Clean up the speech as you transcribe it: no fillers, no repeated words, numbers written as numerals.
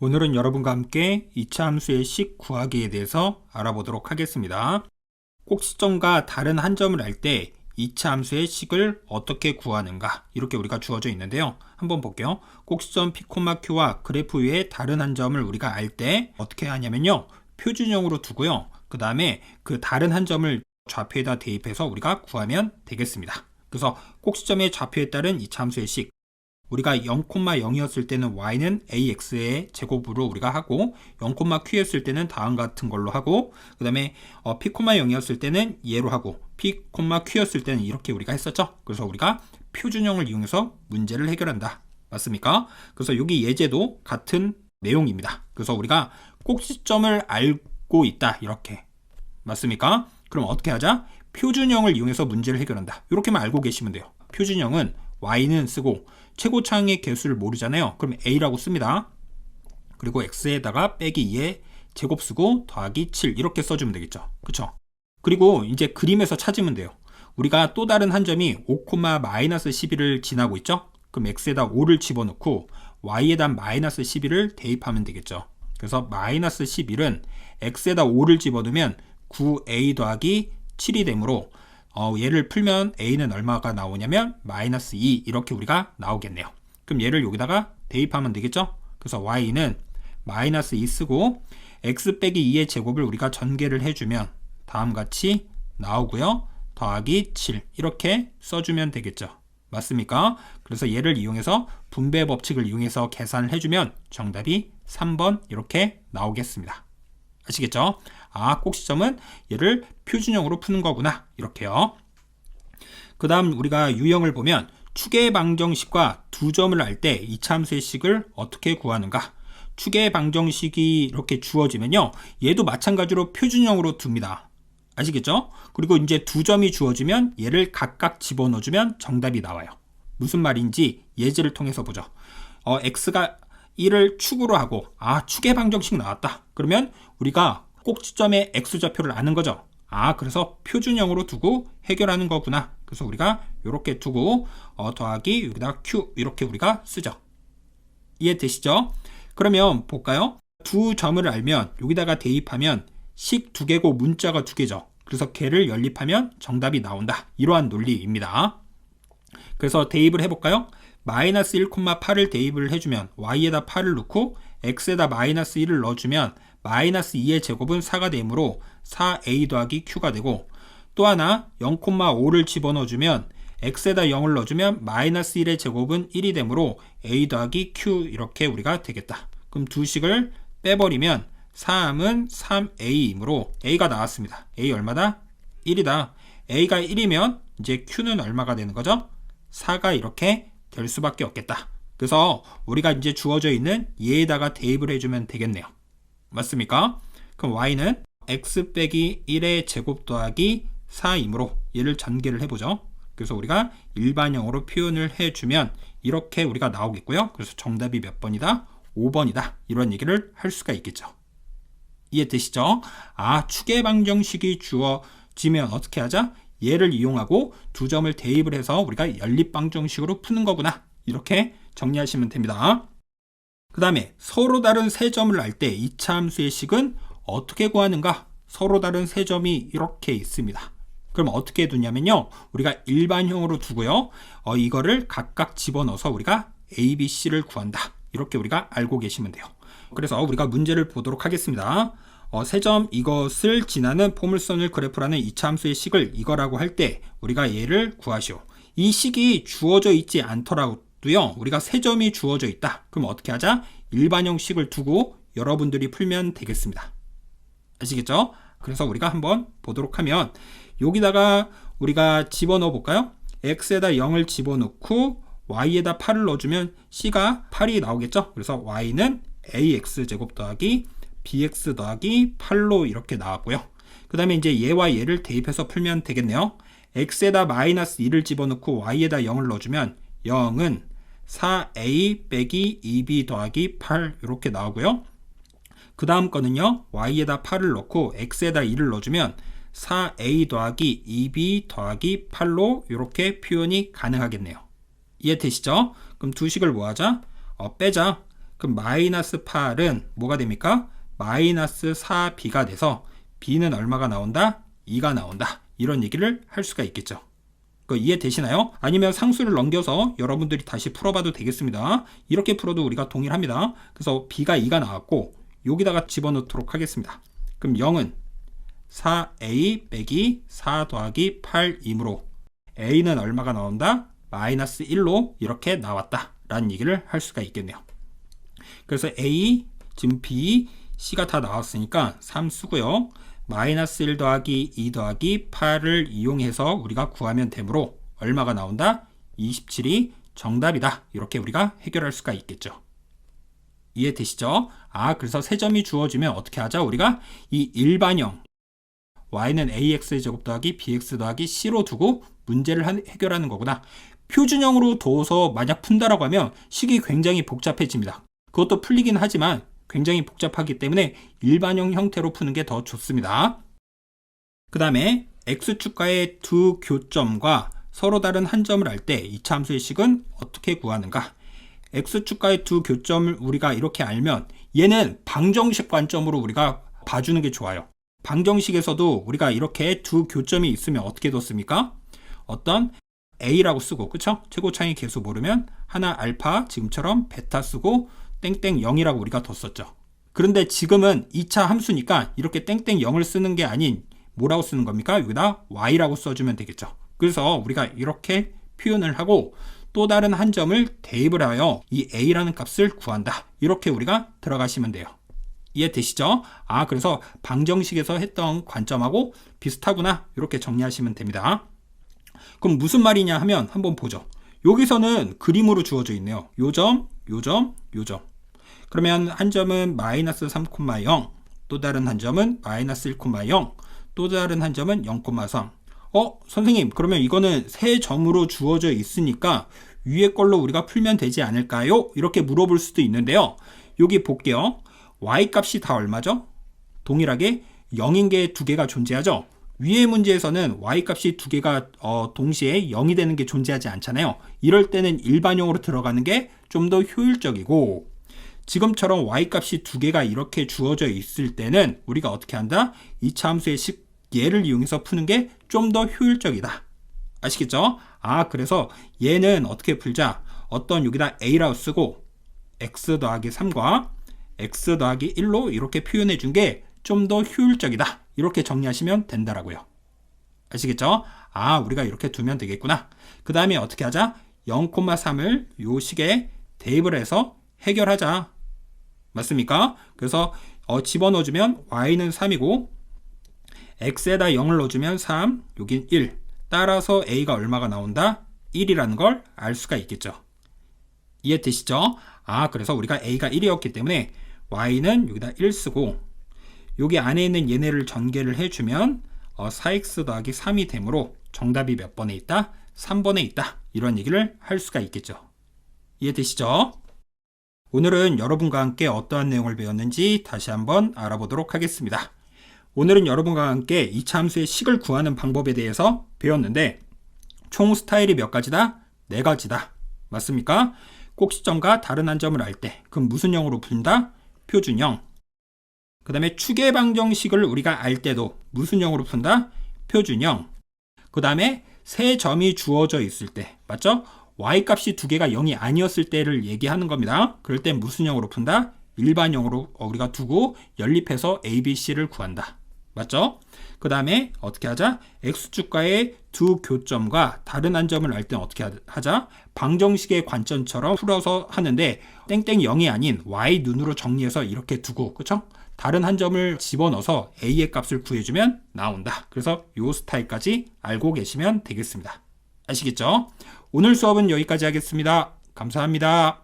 오늘은 여러분과 함께 이차 함수의 식 구하기에 대해서 알아보도록 하겠습니다. 꼭지점과 다른 한 점을 알 때 이차 함수의 식을 어떻게 구하는가, 이렇게 우리가 주어져 있는데요. 한번 볼게요. 꼭지점 P, Q와 그래프 위에 다른 한 점을 우리가 알 때 어떻게 하냐면요, 표준형으로 두고요. 그 다음에 그 다른 한 점을 좌표에다 대입해서 우리가 구하면 되겠습니다. 그래서 꼭지점의 좌표에 따른 이차 함수의 식, 우리가 0,0이었을 때는 y는 ax의 제곱으로 우리가 하고 0,q였을 때는 다음 같은 걸로 하고, 그 다음에 p,0이었을 때는 얘로 하고 p,q였을 때는 이렇게 우리가 했었죠. 그래서 우리가 표준형을 이용해서 문제를 해결한다. 맞습니까? 그래서 여기 예제도 같은 내용입니다. 그래서 우리가 꼭지점을 알고 있다, 이렇게. 맞습니까? 그럼 어떻게 하자? 표준형을 이용해서 문제를 해결한다. 이렇게만 알고 계시면 돼요. 표준형은 y는 쓰고 최고차항의 개수를 모르잖아요. 그럼 a라고 씁니다. 그리고 x에다가 빼기 2의 제곱 쓰고 더하기 7 이렇게 써주면 되겠죠. 그쵸? 그리고 이제 그림에서 찾으면 돼요. 우리가 또 다른 한 점이 5,-11을 지나고 있죠. 그럼 x에다 5를 집어넣고 y에다 마이너스 11을 대입하면 되겠죠. 그래서 마이너스 11은 x에다 5를 집어넣으면 9a 더하기 7이 되므로 얘를 풀면 a는 얼마가 나오냐면 마이너스 2 이렇게 우리가 나오겠네요. 그럼 얘를 여기다가 대입하면 되겠죠. 그래서 y는 마이너스 2 쓰고 x 빼기 2의 제곱을 우리가 전개를 해주면 다음같이 나오고요. 더하기 7 이렇게 써주면 되겠죠. 맞습니까? 그래서 얘를 이용해서 분배 법칙을 이용해서 계산을 해주면 정답이 3번 이렇게 나오겠습니다. 아시겠죠? 아, 꼭지점은 얘를 표준형으로 푸는 거구나, 이렇게요. 그 다음 우리가 유형을 보면 추계 방정식과 두 점을 알 때 이차 함수의 식을 어떻게 구하는가. 추계 방정식이 이렇게 주어지면요, 얘도 마찬가지로 표준형으로 둡니다. 아시겠죠? 그리고 이제 두 점이 주어지면 얘를 각각 집어넣어주면 정답이 나와요. 무슨 말인지 예제를 통해서 보죠. x가 1을 축으로 하고, 추계 방정식 나왔다. 그러면 우리가 꼭지점의 x좌표를 아는 거죠. 그래서 표준형으로 두고 해결하는 거구나. 그래서 우리가 이렇게 두고 더하기 여기다가 q 이렇게 우리가 쓰죠. 이해되시죠? 그러면 볼까요? 두 점을 알면 여기다가 대입하면 식 두 개고 문자가 두 개죠. 그래서 걔를 연립하면 정답이 나온다. 이러한 논리입니다. 그래서 대입을 해볼까요? 마이너스 1,8을 대입을 해주면 y에다 8을 넣고 x에다 마이너스 1을 넣어주면 마이너스 2의 제곱은 4가 되므로 4a 더하기 q가 되고, 또 하나 0,5를 집어넣어주면 x에다 0을 넣어주면 마이너스 1의 제곱은 1이 되므로 a 더하기 q 이렇게 우리가 되겠다. 그럼 두 식을 빼버리면 3은 3a이므로 a가 나왔습니다. a 얼마다? 1이다. a가 1이면 이제 q는 얼마가 되는 거죠? 4가 이렇게 될 수밖에 없겠다. 그래서 우리가 이제 주어져 있는 얘에다가 대입을 해주면 되겠네요. 맞습니까? 그럼 y는 x 빼기 1의 제곱 더하기 4이므로 얘를 전개를 해보죠. 그래서 우리가 일반형으로 표현을 해주면 이렇게 우리가 나오겠고요. 그래서 정답이 몇 번이다? 5번이다. 이런 얘기를 할 수가 있겠죠. 이해되시죠? 추계 방정식이 주어지면 어떻게 하자? 얘를 이용하고 두 점을 대입을 해서 우리가 연립 방정식으로 푸는 거구나. 이렇게 정리하시면 됩니다. 그 다음에 서로 다른 세 점을 알 때 이차 함수의 식은 어떻게 구하는가? 서로 다른 세 점이 이렇게 있습니다. 그럼 어떻게 두냐면요, 우리가 일반형으로 두고요, 이거를 각각 집어넣어서 우리가 A, B, C를 구한다. 이렇게 우리가 알고 계시면 돼요. 그래서 우리가 문제를 보도록 하겠습니다. 세 점 이것을 지나는 포물선을 그래프라는 이차 함수의 식을 이거라고 할 때 우리가 얘를 구하시오. 이 식이 주어져 있지 않더라도요, 우리가 세 점이 주어져 있다. 그럼 어떻게 하자? 일반형 식을 두고 여러분들이 풀면 되겠습니다. 아시겠죠? 그래서 우리가 한번 보도록 하면 여기다가 우리가 집어넣어 볼까요? x에다 0을 집어넣고 y에다 8을 넣어주면 c가 8이 나오겠죠? 그래서 y는 ax 제곱 더하기 bx 더하기 8로 이렇게 나왔고요. 그 다음에 이제 얘와 얘를 대입해서 풀면 되겠네요. x에다 마이너스 2를 집어넣고 y에다 0을 넣어주면 0은 4a 빼기 2b 더하기 8 이렇게 나오고요. 그 다음 거는요, y에다 8을 넣고 x에다 2를 넣어주면 4a 더하기 2b 더하기 8로 이렇게 표현이 가능하겠네요. 이해되시죠? 그럼 두 식을 뭐 하자? 빼자. 그럼 마이너스 8은 뭐가 됩니까? 마이너스 4b가 돼서 b는 얼마가 나온다? 2가 나온다. 이런 얘기를 할 수가 있겠죠. 이해되시나요? 아니면 상수를 넘겨서 여러분들이 다시 풀어봐도 되겠습니다. 이렇게 풀어도 우리가 동일합니다. 그래서 b가 2가 나왔고 여기다가 집어넣도록 하겠습니다. 그럼 0은 4a 빼기 4 더하기 8이므로 a는 얼마가 나온다? 마이너스 1로 이렇게 나왔다 라는 얘기를 할 수가 있겠네요. 그래서 a, 지금 b, c가 다 나왔으니까 3 쓰고요. 마이너스 1 더하기 2 더하기 8을 이용해서 우리가 구하면 되므로 얼마가 나온다? 27이 정답이다. 이렇게 우리가 해결할 수가 있겠죠. 이해되시죠? 그래서 세 점이 주어지면 어떻게 하자? 우리가 이 일반형 y는 ax제곱 더하기 bx 더하기 c로 두고 문제를 해결하는 거구나. 표준형으로 둬서 만약 푼다라고 하면 식이 굉장히 복잡해집니다. 그것도 풀리긴 하지만 굉장히 복잡하기 때문에 일반형 형태로 푸는 게 더 좋습니다. 그 다음에 x축과의 두 교점과 서로 다른 한 점을 알 때 이차 함수의 식은 어떻게 구하는가? x축과의 두 교점을 우리가 이렇게 알면 얘는 방정식 관점으로 우리가 봐주는 게 좋아요. 방정식에서도 우리가 이렇게 두 교점이 있으면 어떻게 뒀습니까? 어떤 a라고 쓰고, 그쵸? 최고차이 계수 모르면 하나 알파, 지금처럼 베타 쓰고 땡땡 0이라고 우리가 뒀었죠. 그런데 지금은 2차 함수니까 이렇게 땡땡 0을 쓰는 게 아닌 뭐라고 쓰는 겁니까? 여기다 y라고 써주면 되겠죠. 그래서 우리가 이렇게 표현을 하고 또 다른 한 점을 대입을 하여 이 a라는 값을 구한다. 이렇게 우리가 들어가시면 돼요. 이해되시죠? 그래서 방정식에서 했던 관점하고 비슷하구나. 이렇게 정리하시면 됩니다. 그럼 무슨 말이냐 하면 한번 보죠. 여기서는 그림으로 주어져 있네요. 요점, 요점, 요점. 그러면 한 점은 마이너스 3,0, 또 다른 한 점은 마이너스 1,0, 또 다른 한 점은 0,3. 선생님, 그러면 이거는 세 점으로 주어져 있으니까 위에 걸로 우리가 풀면 되지 않을까요? 이렇게 물어볼 수도 있는데요. 여기 볼게요. y값이 다 얼마죠? 동일하게 0인 게 두 개가 존재하죠. 위의 문제에서는 y값이 두 개가 동시에 0이 되는 게 존재하지 않잖아요. 이럴 때는 일반형으로 들어가는 게 좀 더 효율적이고, 지금처럼 y값이 두 개가 이렇게 주어져 있을 때는 우리가 어떻게 한다? 2차 함수의 식 얘를 이용해서 푸는 게 좀 더 효율적이다. 아시겠죠? 그래서 얘는 어떻게 풀자? 어떤 여기다 a라고 쓰고 x 더하기 3과 x 더하기 1로 이렇게 표현해 준 게 좀 더 효율적이다. 이렇게 정리하시면 된다라고요. 아시겠죠? 우리가 이렇게 두면 되겠구나. 그 다음에 어떻게 하자? 0,3을 요 식에 대입을 해서 해결하자. 맞습니까? 그래서 집어넣어주면 y는 3이고 x에다 0을 넣어주면 3, 여긴 1. 따라서 a가 얼마가 나온다? 1이라는 걸 알 수가 있겠죠. 이해되시죠? 그래서 우리가 a가 1이었기 때문에 y는 여기다 1 쓰고 여기 안에 있는 얘네를 전개를 해주면 4x 더하기 3이 되므로 정답이 몇 번에 있다? 3번에 있다. 이런 얘기를 할 수가 있겠죠. 이해되시죠? 오늘은 여러분과 함께 어떠한 내용을 배웠는지 다시 한번 알아보도록 하겠습니다. 오늘은 여러분과 함께 2차 함수의 식을 구하는 방법에 대해서 배웠는데 총 스타일이 몇 가지다? 4가지다. 맞습니까? 꼭지점과 다른 한 점을 알 때 그럼 무슨 형으로 푼다? 표준형. 그 다음에 추계 방정식을 우리가 알 때도 무슨 형으로 푼다? 표준형. 그 다음에 세 점이 주어져 있을 때, 맞죠? y값이 두 개가 0이 아니었을 때를 얘기하는 겁니다. 그럴 땐 무슨 형으로 푼다? 일반형으로 우리가 두고 연립해서 a, b, c를 구한다. 맞죠? 그 다음에 어떻게 하자? x축과의 두 교점과 다른 한 점을 알 때는 어떻게 하자? 방정식의 관점처럼 풀어서 하는데 땡땡 0이 아닌 y 눈으로 정리해서 이렇게 두고, 그쵸? 다른 한 점을 집어넣어서 a의 값을 구해주면 나온다. 그래서 이 스타일까지 알고 계시면 되겠습니다. 아시겠죠? 오늘 수업은 여기까지 하겠습니다. 감사합니다.